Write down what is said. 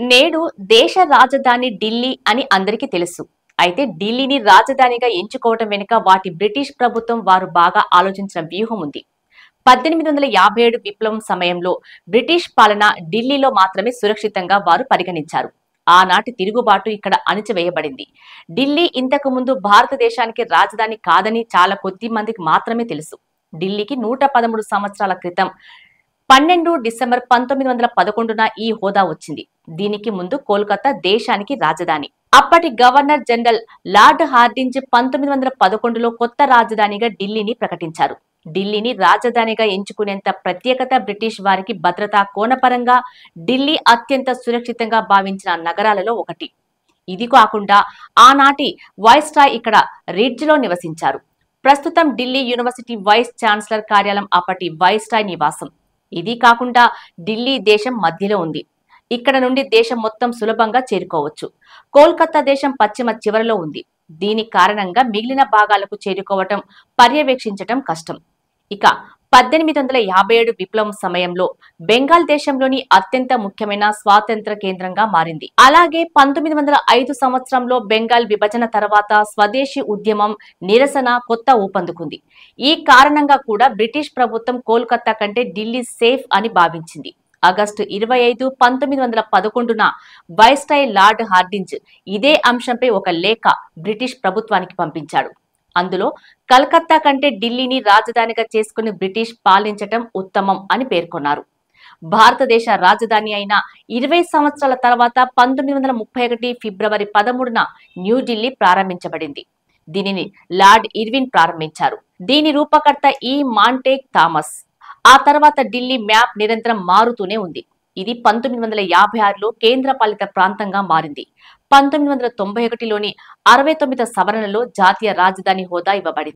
నేడు దేశ రాజధాని ఢిల్లీ అని అందరికీ తెలుసు. అయితే ఢిల్లీని రాజధానిగా ఎంచుకోవటం వెనుక వాటి బ్రిటిష్ ప్రభుత్వం వారు బాగా ఆలోచించిన వ్యూహం ఉంది. 1857 విప్లవం సమయంలో బ్రిటిష్ పాలన ఢిల్లీలో మాత్రమే సురక్షితంగా వారు పరిగణించారు. ఆనాటి తిరుగుబాటు ఇక్కడ అణచివేయబడింది. ఢిల్లీ ఇంతకు ముందు భారతదేశానికి రాజధాని కాదని చాలా కొద్ది మందికి మాత్రమే తెలుసు. ఢిల్లీకి 113 సంవత్సరాల క్రితం 12 డిసెంబర్ 1911న ఈ హోదా వచ్చింది. దీనికి ముందు కోల్కతా దేశానికి రాజధాని. అప్పటి గవర్నర్ జనరల్ లార్డ్ హార్డింజ్ 1911లో కొత్త రాజధానిగా ఢిల్లీని ప్రకటించారు. ఢిల్లీని రాజధానిగా ఎంచుకునేంత ప్రత్యేకత బ్రిటిష్ వారికి భద్రతా కోణపరంగా ఢిల్లీ అత్యంత సురక్షితంగా భావించిన నగరాలలో ఒకటి. ఇది కాకుండా ఆనాటి వైస్రాయ్ ఇక్కడ రిడ్జ్ లో నివసించారు. ప్రస్తుతం ఢిల్లీ యూనివర్సిటీ వైస్ ఛాన్సలర్ కార్యాలయం అప్పటి వైస్రాయ్ నివాసం. ఇది కాకుండా ఢిల్లీ దేశం మధ్యలో ఉంది. ఇక్కడ నుండి దేశం మొత్తం సులభంగా చేరుకోవచ్చు. కోల్కతా దేశం పశ్చిమ చివరలో ఉంది. దీని కారణంగా మిగిలిన భాగాలకు చేరుకోవటం, పర్యవేక్షించటం కష్టం. ఇక 1857 విప్లవం సమయంలో బెంగాల్ దేశంలోని అత్యంత ముఖ్యమైన స్వాతంత్ర కేంద్రంగా మారింది. అలాగే 1905 సంవత్సరంలో బెంగాల్ విభజన తర్వాత స్వదేశీ ఉద్యమం, నిరసన కొత్త ఊపందుకుంది. ఈ కారణంగా కూడా బ్రిటిష్ ప్రభుత్వం కోల్కతా కంటే ఢిల్లీ సేఫ్ అని భావించింది. ఆగస్టు 25, 1911న వైస్రాయ్ లార్డ్ హార్డింజ్ ఇదే అంశంపై ఒక లేఖ బ్రిటిష్ ప్రభుత్వానికి పంపించాడు. అందులో కలకత్తా కంటే ఢిల్లీని రాజధానిగా చేసుకుని బ్రిటిష్ పాలించటం ఉత్తమం అని పేర్కొన్నారు. భారతదేశ రాజధాని అయిన 20 సంవత్సరాల తర్వాత 1931 ఫిబ్రవరి 13న న్యూఢిల్లీ ప్రారంభించబడింది. దీనిని లార్డ్ ఇర్విన్ ప్రారంభించారు. దీని రూపకర్త ఈ మాంటేగ్ థామస్. ఆ తర్వాత ఢిల్లీ మ్యాప్ నిరంతరం మారుతూనే ఉంది. ఇది 1956లో కేంద్ర పాలిత ప్రాంతంగా మారింది. 1991లోని 69 సవరణలో జాతీయ రాజధాని హోదా ఇవ్వబడింది.